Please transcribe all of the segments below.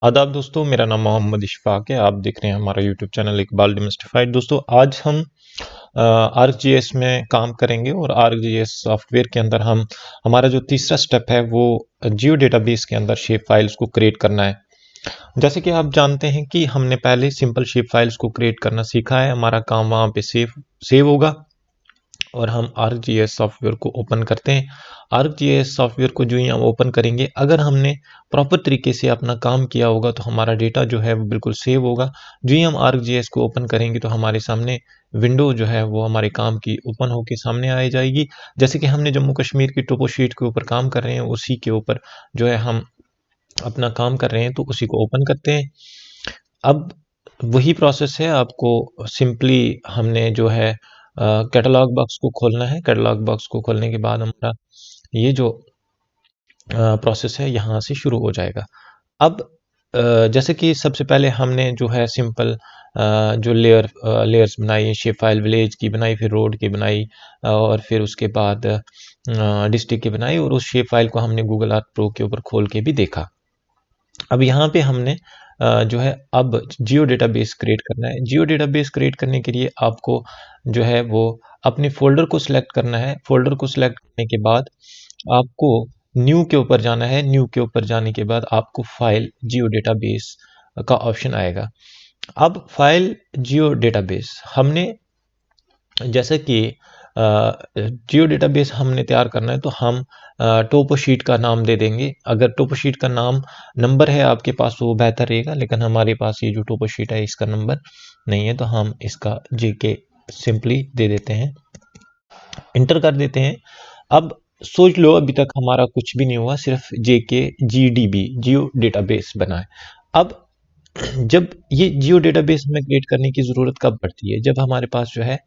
आदाब दोस्तों, मेरा नाम मोहम्मद इशफाक है। आप देख रहे हैं हमारा यूट्यूब चैनल इकबाल डिमिस्टिफाइड। दोस्तों, आज हम आर्कजीएस में काम करेंगे और आर्कजीएस सॉफ्टवेयर के अंदर हम हमारा जो तीसरा स्टेप है वो जियो डेटाबेस के अंदर शेप फाइल्स को क्रिएट करना है। जैसे कि आप जानते हैं कि हमने पहले सिंपल शेप फाइल्स को क्रिएट करना सीखा है। हमारा काम वहाँ पे सेव होगा और हम ArcGIS सॉफ्टवेयर को ओपन करते हैं। ArcGIS सॉफ्टवेयर को जो ही हम ओपन करेंगे, अगर हमने प्रॉपर तरीके से अपना काम किया होगा तो हमारा डेटा जो है वो बिल्कुल सेव होगा। जो ही हम ArcGIS को ओपन करेंगे तो हमारे सामने विंडो जो है वो हमारे काम की ओपन होके सामने आ जाएगी। जैसे कि हमने जम्मू कश्मीर की टोपो शीट के ऊपर काम कर रहे हैं, उसी के ऊपर जो है हम अपना काम कर रहे हैं, तो उसी को ओपन करते हैं। अब वही प्रोसेस है, आपको सिंपली हमने जो है कैटलॉग बॉक्स को खोलना है। कैटलॉग बॉक्स को खोलने के बाद हमारा ये जो प्रोसेस है यहाँ से शुरू हो जाएगा। अब जैसे कि सबसे पहले हमने जो है सिंपल जो लेयर्स बनाई, शेप फाइल विलेज की बनाई, फिर रोड की बनाई और फिर उसके बाद डिस्ट्रिक्ट की बनाई, और उस शेप फाइल को हमने गूगल अर्थ प्रो के ऊपर खोल के भी देखा। अब यहाँ पे हमने जो है अब जियो डेटाबेस क्रिएट करना है। जियो डेटाबेस क्रिएट करने के लिए आपको जो है वो अपने फ़ोल्डर को सिलेक्ट करना है। फ़ोल्डर को सिलेक्ट करने के बाद आपको न्यू के ऊपर जाना है। न्यू के ऊपर जाने के बाद आपको फाइल जियो डेटाबेस का ऑप्शन आएगा। अब फाइल जियो डेटाबेस हमने जैसे कि जियो डेटाबेस हमने तैयार करना है तो हम टोपो शीट का नाम दे देंगे। अगर टोपो शीट का नाम नंबर है आपके पास तो वो बेहतर रहेगा, लेकिन हमारे पास ये जो टोपो शीट है इसका नंबर नहीं है, तो हम इसका जेके सिंपली दे देते हैं, इंटर कर देते हैं। अब सोच लो अभी तक हमारा कुछ भी नहीं हुआ, सिर्फ जेके जीडीबी जियो डेटाबेस बना है। अब जब ये जियो डेटाबेस हमें क्रिएट करने की ज़रूरत कब पड़ती है? जब हमारे पास जो है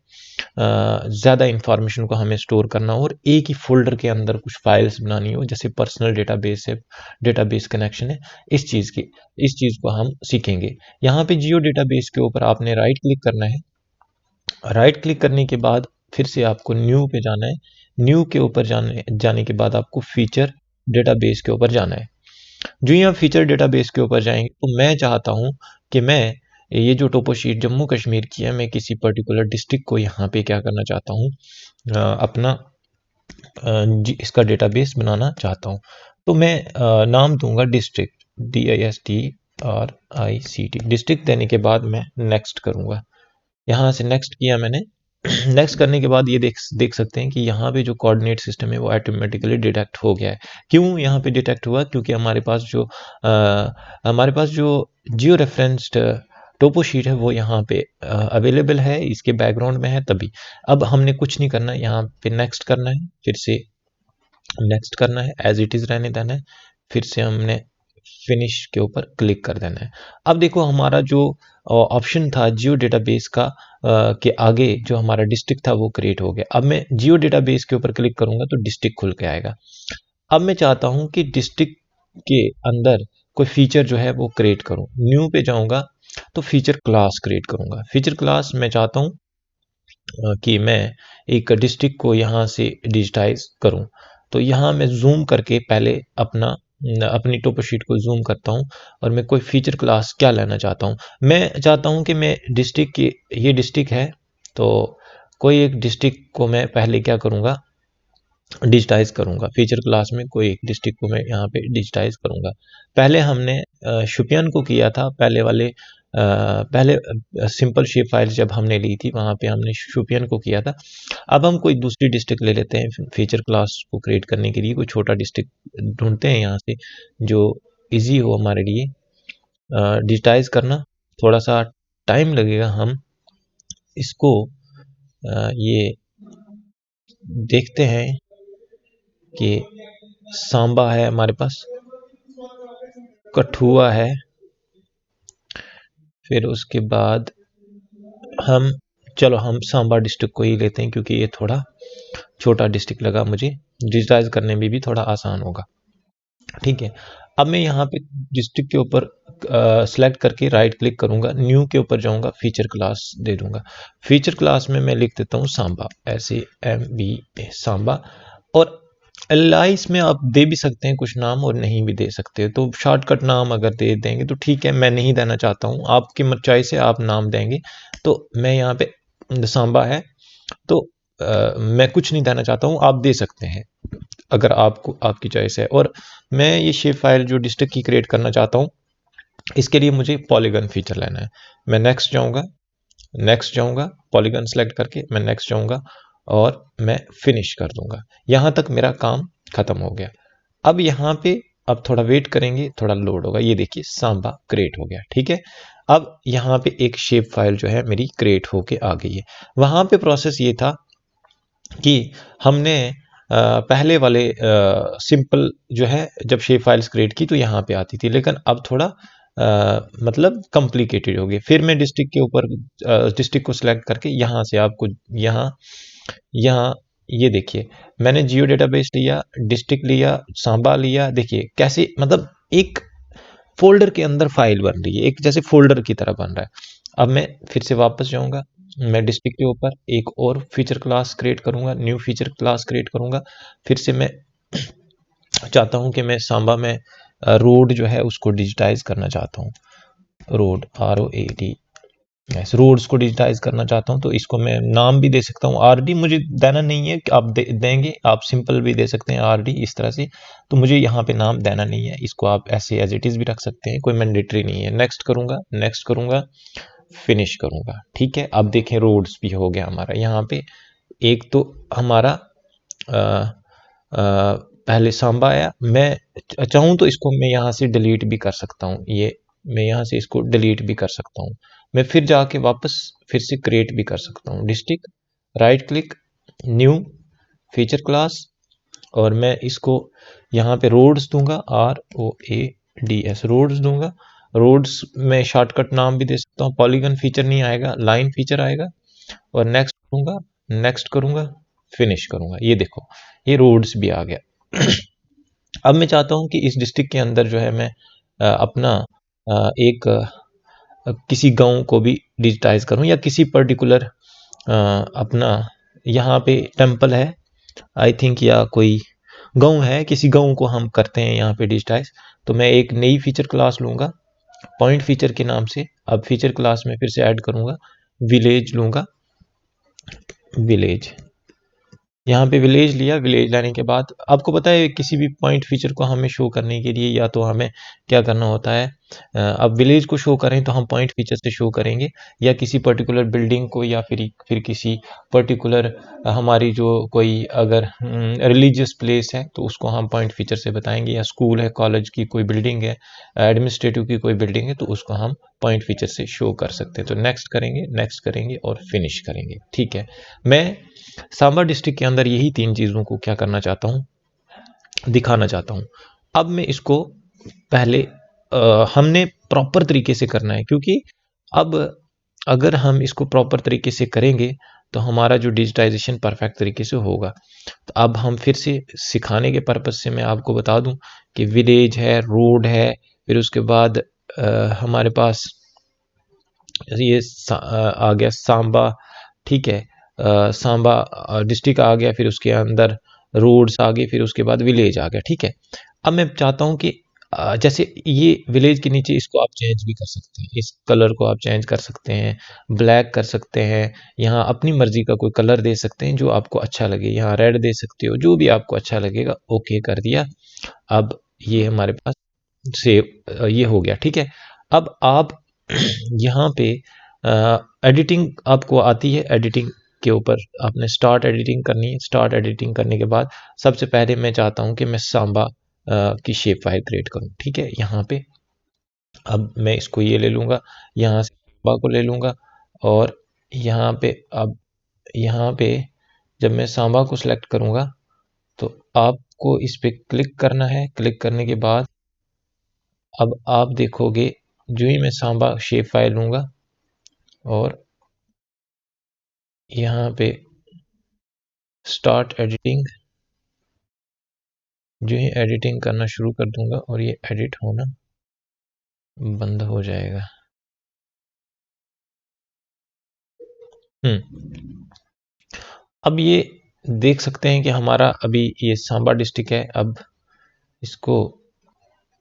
ज़्यादा इंफॉर्मेशन को हमें स्टोर करना हो और एक ही फ़ोल्डर के अंदर कुछ फाइल्स बनानी हो, जैसे पर्सनल डेटाबेस है, डेटाबेस कनेक्शन है, इस चीज़ को हम सीखेंगे। यहाँ पे जियो डेटाबेस के ऊपर आपने राइट क्लिक करना है। राइट क्लिक करने के बाद फिर से आपको न्यू पे जाना है। न्यू के ऊपर जाने जाने के बाद आपको फीचर डेटाबेस के ऊपर जाना है। जो ही आप फीचर डेटाबेस के ऊपर जाएंगे तो मैं चाहता हूँ कि मैं ये जो टोपो शीट जम्मू कश्मीर की है, मैं किसी पर्टिकुलर डिस्ट्रिक्ट को यहाँ पे क्या करना चाहता हूँ, अपना इसका डेटाबेस बनाना चाहता हूँ। तो मैं नाम दूंगा डिस्ट्रिक्ट, DISTRICT डिस्ट्रिक्ट देने के बाद मैं नेक्स्ट करूँगा। यहाँ से नेक्स्ट किया मैंने। नेक्स्ट करने के बाद ये देख सकते हैं कि यहाँ पे जो कोऑर्डिनेट सिस्टम है वो ऑटोमेटिकली डिटेक्ट हो गया है। क्यों यहाँ पे डिटेक्ट हुआ? क्योंकि हमारे पास जो जियो रेफरेंस्ड टोपो शीट है वो यहाँ पे अवेलेबल है, इसके बैकग्राउंड में है तभी। अब हमने कुछ नहीं करना है, यहाँ पे नेक्स्ट करना है, फिर से नेक्स्ट करना है, एज इट इज़ रहने देना है, फिर से हमने फिनिश के ऊपर क्लिक कर देना है। अब देखो हमारा जो ऑप्शन था जियो डेटाबेस का, के आगे जो हमारा डिस्ट्रिक्ट था वो क्रिएट हो गया। अब मैं जियो डेटाबेस के ऊपर क्लिक करूंगा तो डिस्ट्रिक्ट खुल के आएगा। अब मैं चाहता हूं कि डिस्ट्रिक्ट के अंदर कोई फीचर जो है वो क्रिएट करूं। न्यू पे जाऊंगा तो फीचर क्लास क्रिएट करूंगा। फीचर क्लास मैं चाहता हूं कि मैं एक डिस्ट्रिक्ट को यहाँ से डिजिटाइज करूँ। तो यहाँ मैं ज़ूम करके पहले अपनी टोपो शीट को ज़ूम करता हूँ और मैं कोई फीचर क्लास क्या लेना चाहता हूँ। मैं चाहता हूँ कि मैं डिस्ट्रिक्ट की, ये डिस्ट्रिक्ट है तो कोई एक डिस्ट्रिक्ट को मैं पहले क्या करूँगा, डिजिटाइज करूँगा। फीचर क्लास में कोई एक डिस्ट्रिक्ट को मैं यहाँ पे डिजिटाइज करूँगा। पहले हमने शुपियन को किया था, पहले सिंपल शेप फाइल जब हमने ली थी वहाँ पे हमने शुपियन को किया था। अब हम कोई दूसरी डिस्ट्रिक्ट ले लेते हैं फीचर क्लास को क्रिएट करने के लिए। कोई छोटा डिस्ट्रिक्ट ढूंढते हैं यहाँ से जो इजी हो हमारे लिए। डिजिटाइज करना थोड़ा सा टाइम लगेगा, हम इसको ये देखते हैं कि सांबा है हमारे पास, कठुआ है, फिर उसके बाद हम चलो हम सांबा डिस्ट्रिक्ट को ही लेते हैं क्योंकि ये थोड़ा छोटा डिस्ट्रिक्ट लगा मुझे, डिजिटाइज करने में भी थोड़ा आसान होगा। ठीक है, अब मैं यहाँ पे डिस्ट्रिक्ट के ऊपर सेलेक्ट करके राइट क्लिक करूंगा, न्यू के ऊपर जाऊंगा, फीचर क्लास दे दूंगा। फीचर क्लास में मैं लिख देता हूँ सांबा, SAMBA, सांबा। और एलाइस में आप दे भी सकते हैं कुछ नाम और नहीं भी दे सकते, तो शॉर्टकट नाम अगर दे देंगे तो ठीक है, मैं नहीं देना चाहता हूँ, आपकी चॉइस है, आप नाम देंगे। तो मैं यहाँ पे सांबा है, तो मैं कुछ नहीं देना चाहता हूँ, आप दे सकते हैं अगर आपको आपकी चॉइस है। और मैं ये शेप फाइल जो डिस्ट्रिक्ट की क्रिएट करना चाहता हूँ, इसके लिए मुझे पॉलीगन फीचर लेना है। मैं नेक्स्ट जाऊँगा, नेक्स्ट जाऊँगा, पॉलीगन सेलेक्ट करके मैं नेक्स्ट जाऊँगा और मैं फिनिश कर दूंगा। यहाँ तक मेरा काम खत्म हो गया। अब यहाँ पे अब थोड़ा वेट करेंगे, थोड़ा लोड होगा। ये देखिए सांबा क्रिएट हो गया, ठीक है। अब यहाँ पे एक शेप फाइल जो है मेरी क्रिएट होके आ गई है। वहाँ पे प्रोसेस ये था कि हमने पहले वाले सिंपल जो है जब शेप फाइल्स क्रिएट की तो यहाँ पे आती थी, लेकिन अब थोड़ा मतलब कॉम्प्लिकेटेड हो गई। फिर मैं डिस्ट्रिक्ट के ऊपर डिस्ट्रिक्ट को सिलेक्ट करके यहाँ से आपको यहाँ यहाँ ये देखिए, मैंने जियो डेटाबेस लिया, डिस्ट्रिक्ट लिया, सांबा लिया। देखिए कैसे मतलब एक फ़ोल्डर के अंदर फ़ाइल बन रही है, एक जैसे फ़ोल्डर की तरह बन रहा है। अब मैं फिर से वापस जाऊँगा, मैं डिस्ट्रिक्ट के ऊपर एक और फ़ीचर क्लास क्रिएट करूँगा, न्यू फ़ीचर क्लास क्रिएट करूँगा। फिर से मैं चाहता हूँ कि मैं सांबा में रोड जो है उसको डिजिटाइज़ करना चाहता हूँ। रोड ROAD, यस, रोड्स को डिजिटाइज़ करना चाहता हूँ, तो इसको मैं नाम भी दे सकता हूँ। RD मुझे देना नहीं है, कि आप देंगे, आप सिंपल भी दे सकते हैं RD इस तरह से। तो मुझे यहाँ पे नाम देना नहीं है, इसको आप ऐसे एज इट इज़ भी रख सकते हैं, कोई मैंडेटरी नहीं है। नेक्स्ट करूँगा, नेक्स्ट करूँगा, फिनिश करूँगा, ठीक है। अब देखें रोड्स भी हो गया हमारा यहाँ पे। एक तो हमारा अ, पहले सांबा आया, मैं चाहूँ तो इसको मैं यहाँ से डिलीट भी कर सकता हूँ, ये मैं यहाँ से इसको डिलीट भी कर सकता हूँ। मैं फिर जाके वापस फिर से क्रिएट भी कर सकता हूँ। District, right click, new feature class, और मैं इसको यहाँ पे रोड्स दूंगा, ROADS, रोड्स दूंगा। रोड्स में शॉर्टकट नाम भी दे सकता हूँ, पॉलीगन फीचर नहीं आएगा, लाइन फीचर आएगा। और नेक्स्ट करूँगा, नेक्स्ट करूँगा, फिनिश करूँगा। ये देखो, ये रोड्स भी आ गया। अब मैं चाहता हूँ कि इस डिस्ट्रिक्ट के अंदर जो है मैं अपना एक किसी गांव को भी डिजिटाइज करूँ, या किसी पर्टिकुलर अपना यहाँ पे टेम्पल है आई थिंक, या कोई गांव है, किसी गांव को हम करते हैं यहाँ पे डिजिटाइज। तो मैं एक नई फीचर क्लास लूँगा पॉइंट फीचर के नाम से। अब फीचर क्लास में फिर से ऐड करूँगा, विलेज लूँगा, विलेज, यहाँ पे विलेज लिया। विलेज लाने के बाद आपको पता है किसी भी पॉइंट फीचर को हमें शो करने के लिए या तो हमें क्या करना होता है, अब विलेज को शो करें तो हम पॉइंट फीचर से शो करेंगे, या किसी पर्टिकुलर बिल्डिंग को, या फिर किसी पर्टिकुलर हमारी जो कोई अगर रिलीजियस प्लेस है तो उसको हम पॉइंट फीचर से बताएंगे, या स्कूल है, कॉलेज की कोई बिल्डिंग है, एडमिनिस्ट्रेटिव की कोई बिल्डिंग है, तो उसको हम पॉइंट फीचर से शो कर सकते हैं। तो नेक्स्ट करेंगे, नेक्स्ट करेंगे और फिनिश करेंगे, ठीक है। मैं सांबा डिस्ट्रिक्ट के अंदर यही 3 चीज़ों को क्या करना चाहता हूँ, दिखाना चाहता हूँ। अब मैं इसको पहले हमने प्रॉपर तरीके से करना है, क्योंकि अब अगर हम इसको प्रॉपर तरीके से करेंगे तो हमारा जो डिजिटाइजेशन परफेक्ट तरीके से होगा। तो अब हम फिर से सिखाने के पर्पज़ से मैं आपको बता दूं कि विलेज है, रोड है, फिर उसके बाद हमारे पास ये आ गया सांबा, ठीक है। सांबा डिस्ट्रिक्ट आ गया, फिर उसके अंदर रोड्स आ गए, फिर उसके बाद विलेज आ गया, ठीक है। अब मैं चाहता हूँ कि जैसे ये विलेज के नीचे इसको आप चेंज भी कर सकते हैं, इस कलर को आप चेंज कर सकते हैं, ब्लैक कर सकते हैं, यहाँ अपनी मर्जी का कोई कलर दे सकते हैं जो आपको अच्छा लगे, यहाँ रेड दे सकते हो, जो भी आपको अच्छा लगेगा। ओके कर दिया। अब ये हमारे पास सेव ये हो गया, ठीक है। अब आप यहाँ पे एडिटिंग आपको आती है, एडिटिंग के ऊपर आपने स्टार्ट एडिटिंग करनी है। स्टार्ट एडिटिंग करने के बाद सबसे पहले मैं चाहता हूँ कि मैं सांबा की शेप फाइल क्रिएट करूँ, ठीक है। यहाँ पे अब मैं इसको ये ले लूँगा, यहाँ से सांबा को ले लूँगा, और यहाँ पे अब यहाँ पे जब मैं सांबा को सिलेक्ट करूँगा तो आपको इस पे क्लिक करना है। क्लिक करने के बाद अब आप देखोगे, जो ही मैं सांबा शेप फाइल लूँगा और यहाँ पे स्टार्ट एडिटिंग, जो ही एडिटिंग करना शुरू कर दूंगा और ये एडिट होना बंद हो जाएगा। हम्म अब ये देख सकते हैं कि हमारा अभी ये सांबा डिस्ट्रिक्ट है। अब इसको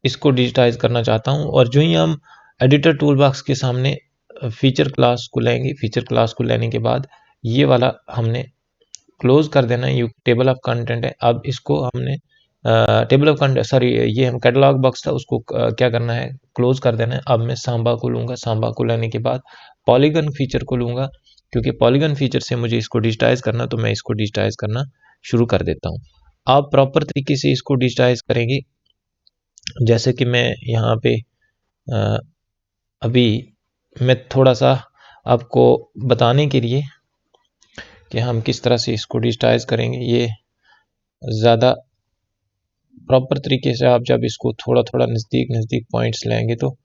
इसको डिजिटाइज करना चाहता हूँ, और जो ही हम एडिटर टूल बॉक्स के सामने फीचर क्लास को लेंगे, फीचर क्लास को लेने के बाद ये वाला हमने क्लोज कर देना है। ये टेबल ऑफ कंटेंट है। अब इसको हमने टेबल ऑफ कंटेंट, सॉरी, ये हम कैटलॉग बॉक्स था उसको क्या करना है, क्लोज कर देना है। अब मैं सांबा को लूँगा, सांबा को लेने के बाद पॉलीगन फीचर को लूँगा, क्योंकि पॉलीगन फीचर से मुझे इसको डिजिटाइज करना, तो मैं इसको डिजिटाइज करना शुरू कर देता हूँ। आप प्रॉपर तरीके से इसको डिजिटाइज करेंगे, जैसे कि मैं यहाँ पे अ, अभी मैं थोड़ा सा आपको बताने के लिए कि हम किस तरह से इसको डिजिटाइज करेंगे, ये ज़्यादा प्रॉपर तरीके से आप जब इसको थोड़ा थोड़ा नज़दीक नज़दीक पॉइंट्स लेंगे तो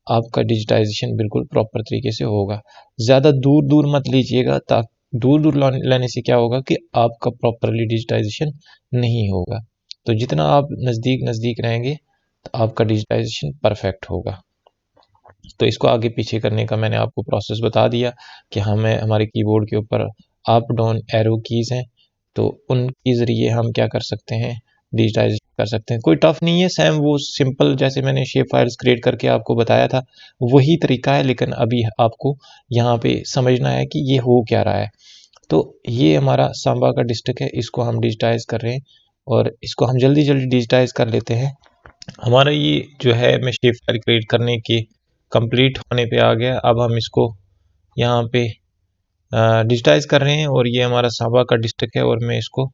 आपका डिजिटाइजेशन बिल्कुल प्रॉपर तरीके से होगा। ज़्यादा दूर दूर मत लीजिएगा, ताकि दूर दूर लेने से क्या होगा कि आपका प्रॉपरली डिजिटाइजेशन नहीं होगा। तो जितना आप नज़दीक नज़दीक रहेंगे तो आपका डिजिटाइजेशन परफेक्ट होगा। तो इसको आगे पीछे करने का मैंने आपको प्रोसेस बता दिया कि हमें हमारे कीबोर्ड के ऊपर अप डाउन एरो कीज़ हैं, तो उनके ज़रिए हम क्या कर सकते हैं, डिजिटाइज कर सकते हैं। कोई टफ नहीं है, सेम वो सिंपल जैसे मैंने शेप फाइल्स क्रिएट करके आपको बताया था वही तरीका है, लेकिन अभी आपको यहाँ पे समझना है कि ये हो क्या रहा है। तो ये हमारा सांबा का डिस्ट्रिक्ट है, इसको हम डिजिटाइज कर रहे हैं, और इसको हम जल्दी जल्दी डिजिटाइज कर लेते हैं। हमारा ये जो है मैं शेप फाइल क्रिएट करने के कंप्लीट होने पे आ गया। अब हम इसको यहाँ पे डिजिटाइज कर रहे हैं, और ये हमारा सांबा का डिस्ट्रिक्ट है, और मैं इसको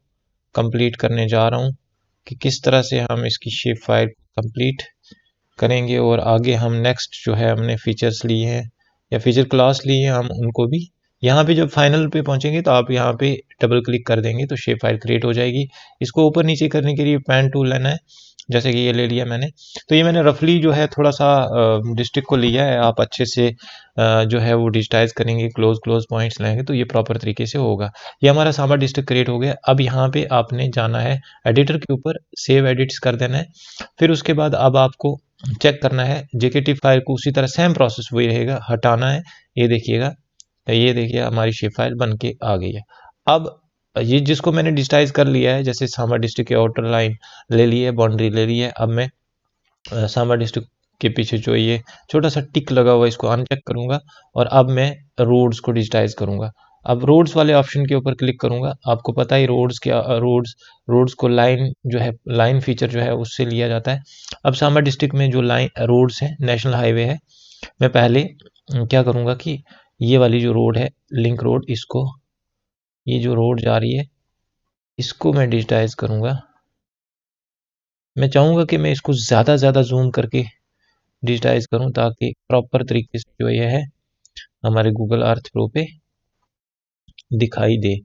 कंप्लीट करने जा रहा हूँ कि किस तरह से हम इसकी शेप फाइल कंप्लीट करेंगे। और आगे हम नेक्स्ट जो है हमने फीचर्स लिए हैं या फीचर क्लास लिए हैं, हम उनको भी यहाँ पे जब फाइनल पे पहुंचेंगे तो आप यहाँ पे डबल क्लिक कर देंगे तो शेप फाइल क्रिएट हो जाएगी। इसको ऊपर नीचे करने के लिए पेन टूल लेना है, जैसे कि ये ले लिया मैंने। तो ये मैंने रफली जो है थोड़ा सा डिस्ट्रिक्ट को लिया है। आप अच्छे से जो है वो डिजिटाइज करेंगे, क्लोज क्लोज पॉइंट्स लेंगे तो ये प्रॉपर तरीके से होगा। ये हमारा सांबा डिस्ट्रिक्ट क्रिएट हो गया। अब यहाँ पे आपने जाना है एडिटर के ऊपर, सेव एडिट्स कर देना है। फिर उसके बाद अब आपको चेक करना है जेकेटी फाइल को, उसी तरह सेम प्रोसेस वही रहेगा, हटाना है। ये देखिएगा, ये देखिए हमारी शेप फाइल बन के आ गई है। अब ये जिसको मैंने डिजिटाइज कर लिया है, जैसे सांबा डिस्ट्रिक्ट की आउटर लाइन ले ली है, बाउंड्री ले ली है। अब मैं सांबा डिस्ट्रिक्ट के पीछे जो ये छोटा सा टिक लगा हुआ है इसको अनचेक करूंगा, और अब मैं रोड्स को डिजिटाइज करूंगा। अब रोड्स वाले ऑप्शन के ऊपर क्लिक करूंगा। आपको पता ही रोड्स क्या, रोड्स को लाइन जो है, लाइन फीचर जो है उससे लिया जाता है। अब सांबा डिस्ट्रिक्ट में जो लाइन रोड्स है, नेशनल हाईवे है, मैं पहले क्या करूंगा कि ये वाली जो रोड है, लिंक रोड, इसको, ये जो रोड जा रही है इसको मैं डिजिटाइज करूंगा। मैं चाहूंगा कि मैं इसको ज़्यादा जूम करके डिजिटाइज करूं, ताकि प्रॉपर तरीके से जो ये है हमारे गूगल अर्थ प्रो पे दिखाई दे।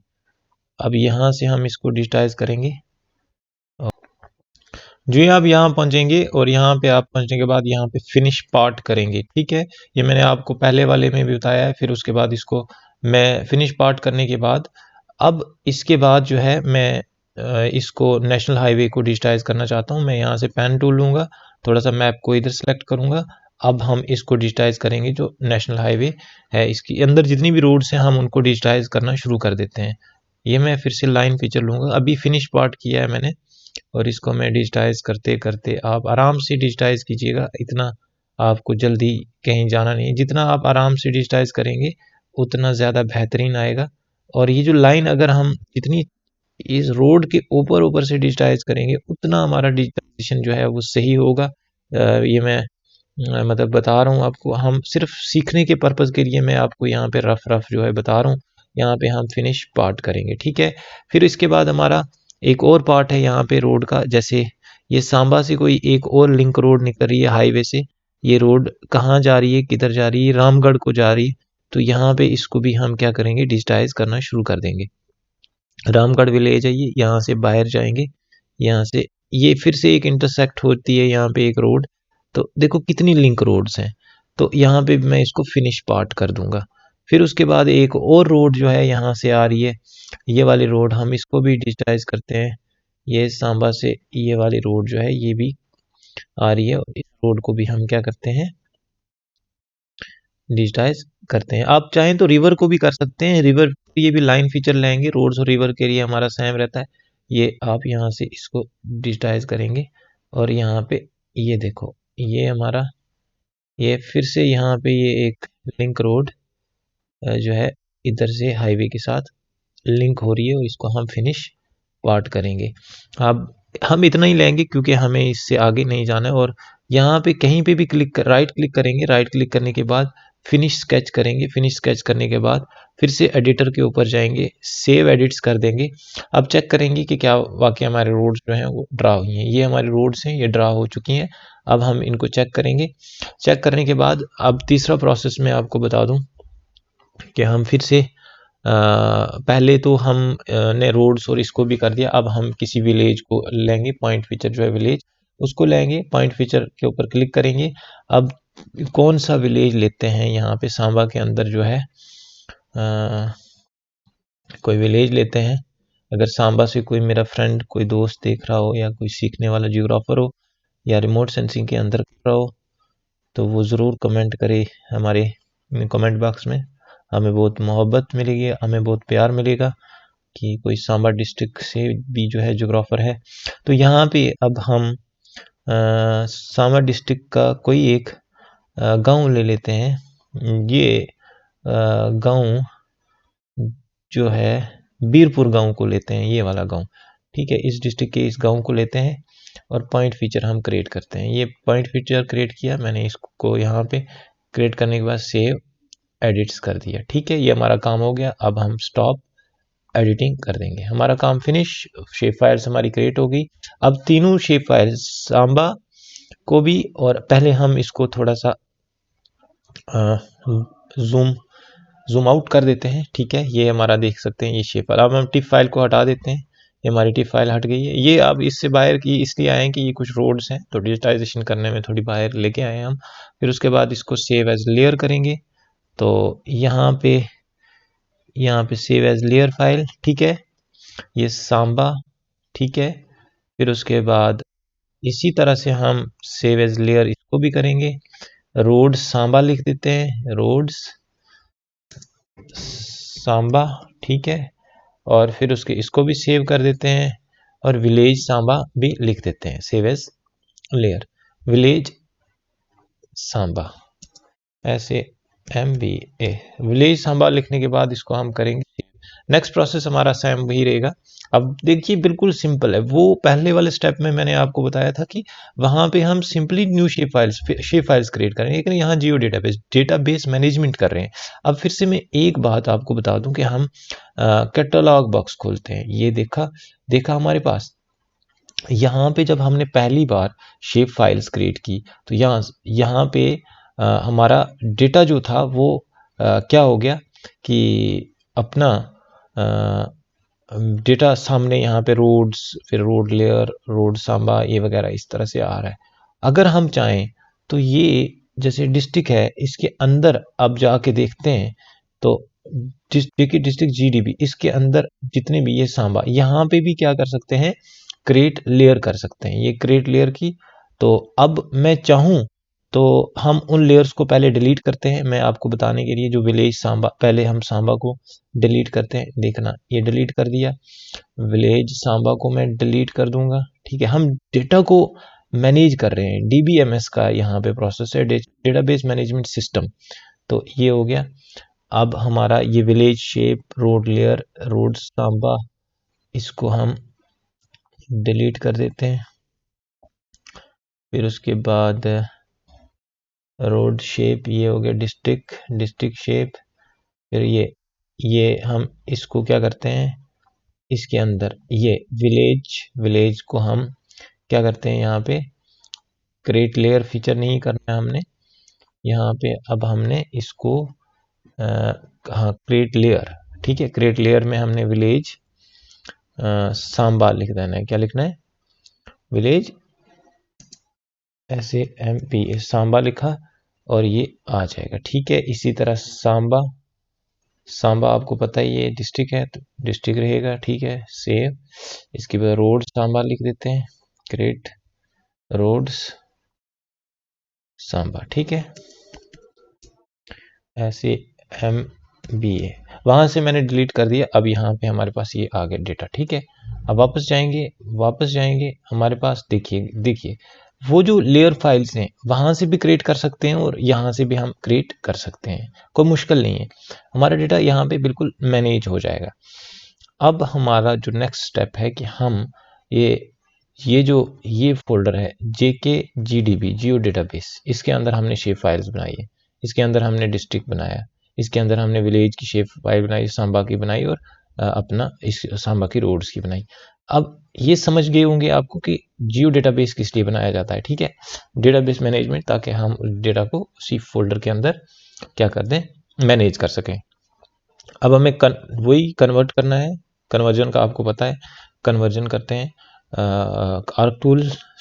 अब यहाँ से हम इसको डिजिटाइज करेंगे। जो ही आप यहाँ पहुँचेंगे, और यहाँ पे आप पहुँचने के बाद यहाँ पे फिनिश पार्ट करेंगे, ठीक है। ये मैंने आपको पहले वाले में भी बताया है। फिर उसके बाद इसको मैं फिनिश पार्ट करने के बाद, अब इसके बाद जो है मैं इसको नेशनल हाईवे को डिजिटाइज करना चाहता हूँ। मैं यहाँ से पेन टूल लूँगा, थोड़ा सा मैप को इधर सेलेक्ट करूँगा। अब हम इसको डिजिटाइज करेंगे, जो नेशनल हाईवे है इसके अंदर जितनी भी रोड्स हैं हम उनको डिजिटाइज करना शुरू कर देते हैं। ये मैं फिर से लाइन फीचर लूँगा, अभी फिनिश पार्ट किया है मैंने, और इसको मैं डिजिटाइज करते करते, आप आराम से डिजिटाइज कीजिएगा, इतना आपको जल्दी कहीं जाना नहीं है। जितना आप आराम से डिजिटाइज करेंगे उतना ज़्यादा बेहतरीन आएगा। और ये जो लाइन अगर हम जितनी इस रोड के ऊपर ऊपर से डिजिटाइज करेंगे उतना हमारा डिजिटाइजेशन जो है वो सही होगा। ये मैं मतलब बता रहा हूँ आपको, हम सिर्फ सीखने के पर्पज़ के लिए मैं आपको यहाँ पे रफ रफ जो है बता रहा हूँ। यहाँ पे हम फिनिश पार्ट करेंगे, ठीक है। फिर इसके बाद हमारा एक और पार्ट है यहाँ पे रोड का, जैसे ये सांबा से कोई एक और लिंक रोड निकल रही है हाईवे से। ये रोड कहाँ जा रही है, किधर जा रही है, रामगढ़ को जा रही है। तो यहाँ पे इसको भी हम क्या करेंगे, डिजिटाइज करना शुरू कर देंगे। रामगढ़ भी ले जाइए, यहाँ से बाहर जाएंगे, यहाँ से ये फिर से एक इंटरसेक्ट होती है यहाँ पे एक रोड। तो देखो कितनी लिंक रोड्स हैं। तो यहाँ पे मैं इसको फिनिश पार्ट कर दूंगा। फिर उसके बाद एक और रोड जो है यहाँ से आ रही है, ये वाली रोड, हम इसको भी डिजिटाइज करते हैं। ये सांबा से ये वाली रोड जो है ये भी आ रही है, और इस रोड को भी हम क्या करते हैं, डिजिटाइज करते हैं। आप चाहें तो रिवर को भी कर सकते हैं, रिवर तो ये भी लाइन फीचर लाएंगे, रोड्स और रिवर के लिए हमारा सेम रहता है। ये आप यहाँ से इसको डिजिटाइज करेंगे और यहाँ पे ये देखो, ये हमारा ये फिर से यहाँ पे ये एक लिंक रोड जो है इधर से हाईवे के साथ लिंक हो रही है और इसको हम फिनिश पार्ट करेंगे। अब हम इतना ही लेंगे क्योंकि हमें इससे आगे नहीं जाना है। और यहाँ पे कहीं पे भी राइट क्लिक करेंगे, राइट क्लिक करने के बाद फिनिश स्केच करेंगे। फिनिश स्केच करने के बाद फिर से एडिटर के ऊपर जाएंगे, सेव एडिट्स कर देंगे। अब चेक करेंगे कि क्या वाकई हमारे रोड्स जो हैं वो ड्रा हुई हैं। ये हमारी रोड्स हैं, ये ड्रा हो चुकी हैं। अब हम इनको चेक करेंगे। चेक करने के बाद अब तीसरा प्रोसेस मैं आपको बता दूं कि हम फिर से पहले तो हम ने रोड्स और इसको भी कर दिया। अब हम किसी विलेज को लेंगे, पॉइंट फीचर जो है विलेज उसको लेंगे, पॉइंट फीचर के ऊपर क्लिक करेंगे। अब कौन सा विलेज लेते हैं, यहाँ पे सांबा के अंदर जो है कोई विलेज लेते हैं। अगर सांबा से कोई मेरा फ्रेंड, कोई दोस्त देख रहा हो या कोई सीखने वाला जियोग्राफर हो या रिमोट सेंसिंग के अंदर कर रहा हो तो वो ज़रूर कमेंट करे हमारे कमेंट बॉक्स में। हमें बहुत मोहब्बत मिलेगी, हमें बहुत प्यार मिलेगा कि कोई सांबा डिस्ट्रिक्ट से भी जो है जोग्राफर है। तो यहाँ पे अब हम सांबा डिस्ट्रिक्ट का कोई एक गांव ले लेते हैं। ये गांव जो है बीरपुर गांव को लेते हैं, ये वाला गांव। ठीक है, इस डिस्ट्रिक्ट के इस गांव को लेते हैं और पॉइंट फीचर हम क्रिएट करते हैं। ये पॉइंट फीचर क्रिएट किया मैंने, इसको यहाँ पे क्रिएट करने के बाद सेव एडिट्स कर दिया। ठीक है, ये हमारा काम हो गया। अब हम स्टॉप एडिटिंग कर देंगे, हमारा काम फिनिश। शेप फाइल्स हमारी क्रिएट हो गई। अब तीनों शेप फाइल्स सांबा को भी, और पहले हम इसको थोड़ा सा जूम जूम आउट कर देते हैं। ठीक है, ये हमारा देख सकते हैं ये शेप फाइल। अब हम टिप फाइल को हटा देते हैं, ये हमारी टिप फाइल हट गई है। ये अब इससे बाहर की इसलिए आए हैं कि ये कुछ रोड्स हैं तो डिजिटाइजेशन करने में थोड़ी बाहर लेके आए हैं हम। फिर उसके बाद इसको सेव एज लेयर करेंगे। तो यहाँ पे सेव एज लेयर फाइल। ठीक है, ये सांबा। ठीक है, फिर उसके बाद इसी तरह से हम सेव एज लेयर इसको भी करेंगे। रोड्स सांबा लिख देते हैं, रोड्स सांबा। ठीक है, और फिर उसके इसको भी सेव कर देते हैं और विलेज सांबा भी लिख देते हैं, save edge layer village Samba, ऐसे MBA विलेज सांबा लिखने के बाद इसको हम करेंगे। नेक्स्ट प्रोसेस हमारा सेम वही रहेगा। अब देखिए बिल्कुल सिंपल है। वो पहले वाले स्टेप में मैंने आपको बताया था कि वहां पे हम simply new shape files create करेंगे, लेकिन यहाँ जियो डेटाबेस मैनेजमेंट कर रहे हैं। अब फिर से मैं एक बात आपको बता दूं कि हम कैटलॉग बॉक्स खोलते हैं। ये देखा हमारे पास यहाँ पे जब हमने पहली बार शेप फाइल्स क्रिएट की तो यहाँ पे हमारा डेटा जो था वो क्या हो गया कि अपना डेटा सामने यहाँ पे रोड्स, फिर रोड लेयर, रोड सांबा, ये वगैरह इस तरह से आ रहा है। अगर हम चाहें तो ये जैसे डिस्ट्रिक्ट है इसके अंदर अब जाके देखते हैं तो डिस्ट्रिक्ट GDB इसके अंदर जितने भी ये सांबा, यहाँ पे भी क्या कर सकते हैं, क्रिएट लेयर कर सकते हैं। ये क्रिएट लेयर की। तो अब मैं चाहूँ तो हम उन लेयर्स को पहले डिलीट करते हैं, मैं आपको बताने के लिए। जो विलेज सांबा, पहले हम सांबा को डिलीट करते हैं। देखना, ये डिलीट कर दिया, विलेज सांबा को मैं डिलीट कर दूंगा। ठीक है, हम डेटा को मैनेज कर रहे हैं, DBMS का यहाँ पे प्रोसेस है, डेटाबेस मैनेजमेंट सिस्टम। तो ये हो गया। अब हमारा ये village shape, road layer, road Samba, इसको हम डिलीट कर देते हैं। फिर उसके बाद रोड शेप, ये हो गया डिस्ट्रिक्ट शेप। फिर ये हम इसको क्या करते हैं, इसके अंदर ये विलेज को हम क्या करते हैं, यहाँ पे क्रिएट लेयर फीचर नहीं करना है हमने यहाँ पे। अब हमने इसको हाँ क्रिएट लेयर। ठीक है, क्रिएट लेयर में हमने विलेज सांबा लिख देना है। क्या लिखना है, विलेज ऐसे MPA सांबा लिखा और ये आ जाएगा। ठीक है, इसी तरह सांबा आपको पता ही है डिस्ट्रिक्ट है तो डिस्ट्रिक्ट रहेगा। ठीक है, सेव। इसके बाद रोड सांबा लिख देते हैं, क्रिएट रोड्स सांबा। ठीक है, ऐसे MBA। वहाँ से मैंने डिलीट कर दिया। अब यहाँ पे हमारे पास ये आ गया डेटा, ठीक है। अब वापस जाएंगे हमारे पास देखिए देखिए वो जो लेयर फाइल्स हैं वहाँ से भी क्रिएट कर सकते हैं और यहाँ से भी हम क्रिएट कर सकते हैं, कोई मुश्किल नहीं है। हमारा डेटा यहाँ पे बिल्कुल मैनेज हो जाएगा। अब हमारा जो नेक्स्ट स्टेप है कि हम ये ये फोल्डर है JK-GDB जियो डेटाबेस, इसके अंदर हमने शेप फाइल्स बनाई है, इसके अंदर हमने डिस्ट्रिक्ट बनाया, इसके अंदर हमने विलेज की शेप फाइल बनाई, सांबा की बनाई और अपना इस सांबा की रोड्स की बनाई। अब ये समझ गए होंगे आपको कि जियो डेटाबेस किस लिए बनाया जाता है, ठीक है। डेटाबेस मैनेजमेंट, ताकि हम डेटा को उसी फोल्डर के अंदर क्या कर दें, मैनेज कर सकें। अब हमें वही कन्वर्ट करना है। कन्वर्जन का आपको पता है, कन्वर्जन करते हैं। आर्क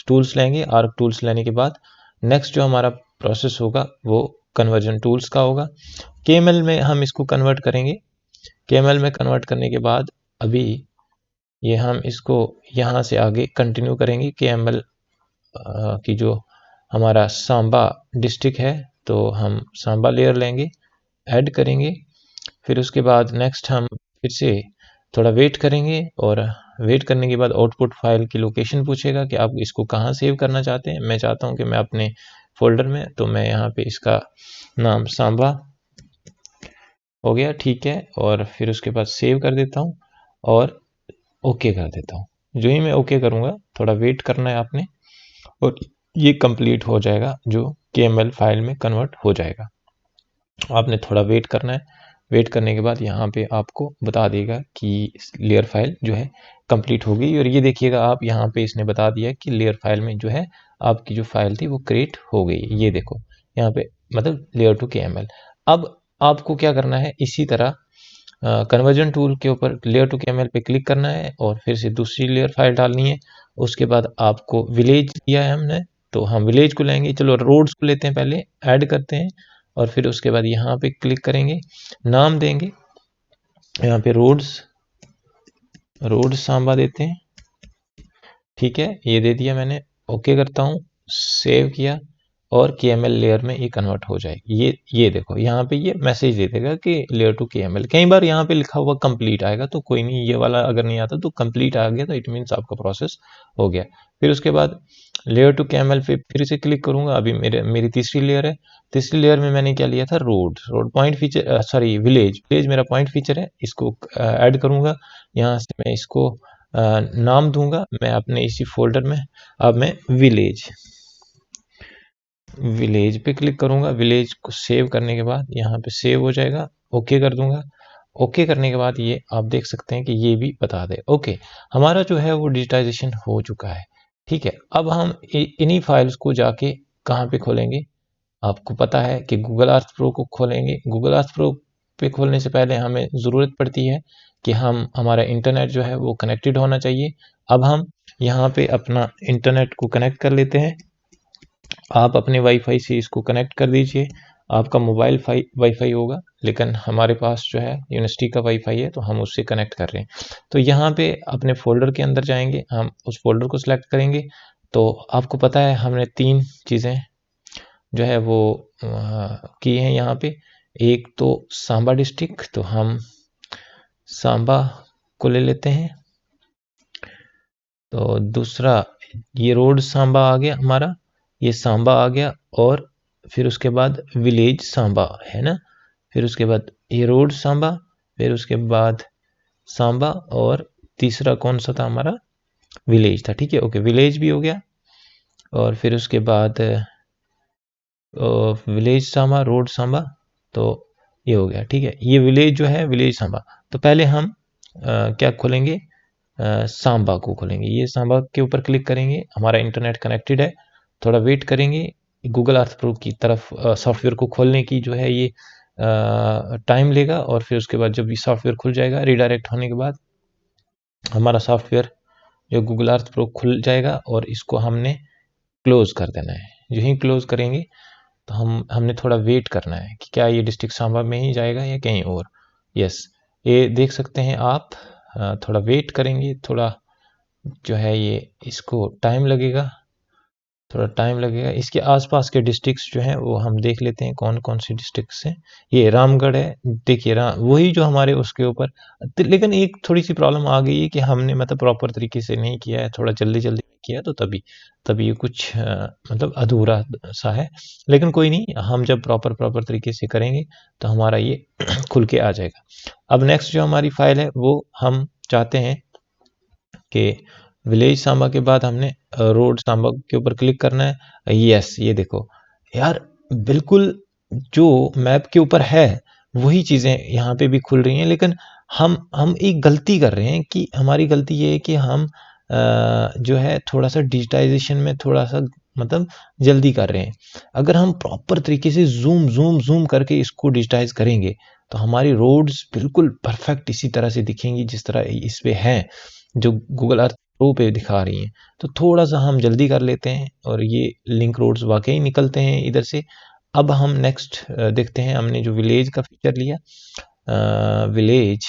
टूल्स लेंगे। आर्क टूल्स लेने के बाद नेक्स्ट जो हमारा प्रोसेस होगा वो कन्वर्जन टूल्स का होगा। केएमएल में हम इसको कन्वर्ट करेंगे। केएमएल में कन्वर्ट करने के बाद अभी ये हम इसको यहाँ से आगे कंटिन्यू करेंगे। केएमएल की जो हमारा सांबा डिस्ट्रिक्ट है, तो हम सांबा लेयर लेंगे, ऐड करेंगे। फिर उसके बाद नेक्स्ट हम फिर से थोड़ा वेट करेंगे और वेट करने के बाद आउटपुट फाइल की लोकेशन पूछेगा कि आप इसको कहाँ सेव करना चाहते हैं। मैं चाहता हूँ कि मैं अपने फोल्डर में, तो मैं यहाँ पे इसका नाम सांबा हो गया, ठीक है। और फिर उसके बाद सेव कर देता हूँ और ओके कर देता हूँ। जो ही मैं ओके करूँगा, थोड़ा वेट करना है आपने, और ये कंप्लीट हो जाएगा, जो केएमएल फाइल में कन्वर्ट हो जाएगा। आपने थोड़ा वेट करना है। वेट करने के बाद यहाँ पे आपको बता देगा कि लेयर फाइल जो है कंप्लीट हो गई। और ये देखिएगा आप, यहाँ पे इसने बता दिया कि लेयर फाइल में जो है आपकी जो फाइल थी वो क्रिएट हो गई। ये देखो यहाँ पे, मतलब लेयर टू केएमएल। अब आपको क्या करना है, इसी तरह कन्वर्जन टूल के ऊपर लेयर टू केएमएल पे क्लिक करना है और फिर से दूसरी लेयर फाइल डालनी है। उसके बाद आपको विलेज दिया है हमने, तो हम विलेज को लेंगे। चलो रोड्स को लेते हैं, पहले ऐड करते हैं और फिर उसके बाद यहाँ पे क्लिक करेंगे, नाम देंगे यहाँ पे रोड सांबा देते हैं, ठीक है। ये दे दिया मैंने, ओके करता हूँ, सेव किया और केएमएल लेयर में ये कन्वर्ट हो जाएगी। ये देखो यहाँ पे ये मैसेज दे देगा कि लेयर टू केएमएल। कई बार यहाँ पे लिखा हुआ कंप्लीट आएगा, तो कोई नहीं, ये वाला अगर नहीं आता तो कंप्लीट आ गया तो इट मीन्स आपका प्रोसेस हो गया। फिर उसके बाद लेयर टू केएमएल पे फिर से क्लिक करूंगा। अभी मेरी तीसरी लेयर है। तीसरी लेयर में मैंने क्या लिया था, road point feature, sorry village मेरा पॉइंट फीचर है। इसको ऐड करूंगा। यहाँ से मैं इसको नाम दूंगा मैं अपने इसी फोल्डर में। अब मैं विलेज पे क्लिक करूंगा। विलेज को सेव करने के बाद यहाँ पे सेव हो जाएगा, ओके कर दूंगा। ओके करने के बाद ये आप देख सकते हैं कि ये भी बता दे ओके, हमारा जो है वो डिजिटाइजेशन हो चुका है, ठीक है। अब हम इन्हीं फाइल्स को जाके कहाँ पे खोलेंगे, आपको पता है कि गूगल अर्थ प्रो को खोलेंगे। गूगल अर्थ प्रो पे खोलने से पहले हमें ज़रूरत पड़ती है कि हमारा इंटरनेट जो है वो कनेक्टेड होना चाहिए। अब हम यहाँ पे अपना इंटरनेट को कनेक्ट कर लेते हैं। आप अपने वाईफाई से इसको कनेक्ट कर दीजिए। आपका मोबाइल वाईफाई होगा, लेकिन हमारे पास जो है यूनिवर्सिटी का वाईफाई है, तो हम उससे कनेक्ट कर रहे हैं। तो यहाँ पे अपने फोल्डर के अंदर जाएंगे, हम उस फोल्डर को सिलेक्ट करेंगे। तो आपको पता है हमने 3 चीज़ें जो है वो की हैं यहाँ पे। एक तो सांबा डिस्ट्रिक्ट, तो हम सांबा को ले लेते हैं। तो दूसरा ये रोड सांबा आ गया हमारा, ये सांबा आ गया। और फिर उसके बाद विलेज सांबा है ना, फिर उसके बाद ये रोड सांबा, फिर उसके बाद सांबा, और तीसरा कौन सा था हमारा, विलेज था, ठीक है। ओके, विलेज भी हो गया। और फिर उसके बाद विलेज सांबा, रोड सांबा, तो ये हो गया, ठीक है। ये विलेज जो है विलेज सांबा। तो पहले हम क्या खोलेंगे, सांबा को खोलेंगे। ये सांबा के ऊपर क्लिक करेंगे, हमारा इंटरनेट कनेक्टेड है। थोड़ा वेट करेंगे, गूगल अर्थ प्रो की तरफ सॉफ्टवेयर को खोलने की जो है ये टाइम लेगा। और फिर उसके बाद जब ये सॉफ्टवेयर खुल जाएगा, रिडायरेक्ट होने के बाद हमारा सॉफ्टवेयर जो गूगल अर्थ प्रो खुल जाएगा और इसको हमने क्लोज कर देना है। जो ही क्लोज करेंगे तो हमने थोड़ा वेट करना है कि क्या ये डिस्ट्रिक्ट सांबा में ही जाएगा या कहीं और। यस, ये देख सकते हैं आप। थोड़ा वेट करेंगे, थोड़ा जो है ये इसको टाइम लगेगा। थोड़ा टाइम लगेगा। इसके आसपास के डिस्ट्रिक्ट्स जो हैं वो हम देख लेते हैं कौन कौन सी डिस्ट्रिक्ट्स हैं। ये रामगढ़ है, देखिए वही जो हमारे उसके ऊपर। लेकिन एक थोड़ी सी प्रॉब्लम आ गई है कि हमने मतलब प्रॉपर तरीके से नहीं किया है, थोड़ा जल्दी जल्दी किया, तो तभी तभी ये कुछ मतलब अधूरा सा है। लेकिन कोई नहीं, हम जब प्रॉपर प्रॉपर तरीके से करेंगे तो हमारा ये खुल के आ जाएगा। अब नेक्स्ट जो हमारी फाइल है वो हम चाहते हैं कि विलेज सांबा के बाद हमने रोड सांबा के ऊपर क्लिक करना है। यस, ये देखो यार, बिल्कुल जो मैप के ऊपर है वही चीज़ें यहाँ पे भी खुल रही हैं। लेकिन हम एक गलती कर रहे हैं कि हमारी गलती ये है कि हम जो है थोड़ा सा डिजिटाइजेशन में थोड़ा सा मतलब जल्दी कर रहे हैं। अगर हम प्रॉपर तरीके से जूम जूम जूम करके इसको डिजिटाइज करेंगे तो हमारी रोड्स बिल्कुल परफेक्ट इसी तरह से दिखेंगी जिस तरह इस पे हैं, जो गूगल अर्थ प्रो पे दिखा रही हैं। तो थोड़ा सा हम जल्दी कर लेते हैं और ये लिंक रोड्स वाकई निकलते हैं इधर से। अब हम नेक्स्ट देखते हैं, हमने जो विलेज का फीचर लिया, विलेज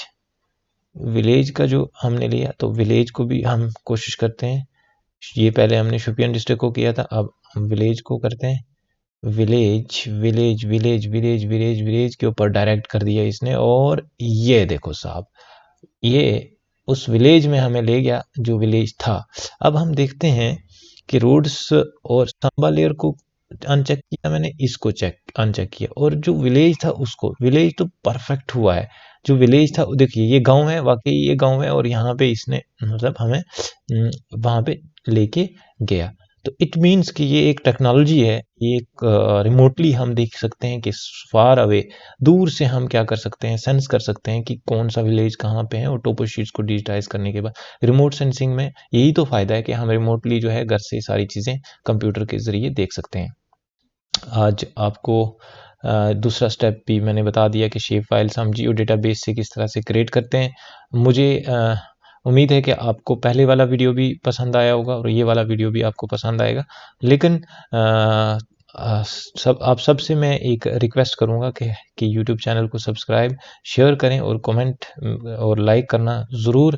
विलेज का जो हमने लिया, तो विलेज को भी हम कोशिश करते हैं। ये पहले हमने शोपियान डिस्ट्रिक्ट को किया था, अब हम विलेज को करते हैं। Village village village village village village के ऊपर डायरेक्ट कर दिया इसने, और ये देखो साहब, ये उस विलेज में हमें ले गया जो विलेज था। अब हम देखते हैं कि रोड्स और सांबा लेयर को अनचेक किया मैंने, इसको चेक अनचेक किया, और जो विलेज था उसको, विलेज तो परफेक्ट हुआ है। जो विलेज था देखिए, ये गांव है, वाकई ये गांव है, और यहाँ पे इसने मतलब हमें वहां पे लेके गया। तो इट मीन्स कि ये एक टेक्नोलॉजी है, ये एक रिमोटली हम देख सकते हैं कि फार अवे, दूर से हम क्या कर सकते हैं, सेंस कर सकते हैं कि कौन सा विलेज कहाँ पे है। और टोपो शीट्स को डिजिटाइज करने के बाद रिमोट सेंसिंग में यही तो फायदा है कि हम रिमोटली जो है घर से सारी चीज़ें कंप्यूटर के ज़रिए देख सकते हैं। आज आपको दूसरा स्टेप भी मैंने बता दिया कि शेप फाइल्स हम जियो डेटाबेस से किस तरह से क्रिएट करते हैं। मुझे उम्मीद है कि आपको पहले वाला वीडियो भी पसंद आया होगा और ये वाला वीडियो भी आपको पसंद आएगा। लेकिन आप सबसे मैं एक रिक्वेस्ट करूँगा कि यूट्यूब चैनल को सब्सक्राइब, शेयर करें और कमेंट और लाइक करना ज़रूर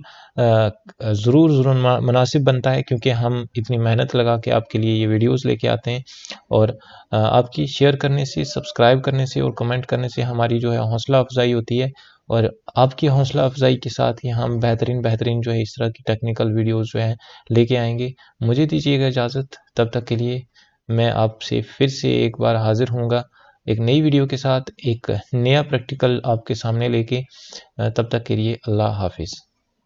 ज़रूर मुनासिब बनता है, क्योंकि हम इतनी मेहनत लगा के आपके लिए ये वीडियोस लेके आते हैं। और आपकी शेयर करने से, सब्सक्राइब करने से और कमेंट करने से हमारी जो है हौसला अफजाई होती है, और आपकी हौसला अफजाई के साथ ही हम बेहतरीन बेहतरीन जो है इस तरह की टेक्निकल वीडियोस जो हैं लेके आएंगे। मुझे दीजिएगा इजाज़त, तब तक के लिए मैं आपसे फिर से एक बार हाजिर होऊंगा एक नई वीडियो के साथ, एक नया प्रैक्टिकल आपके सामने लेके। तब तक के लिए अल्लाह हाफिज़।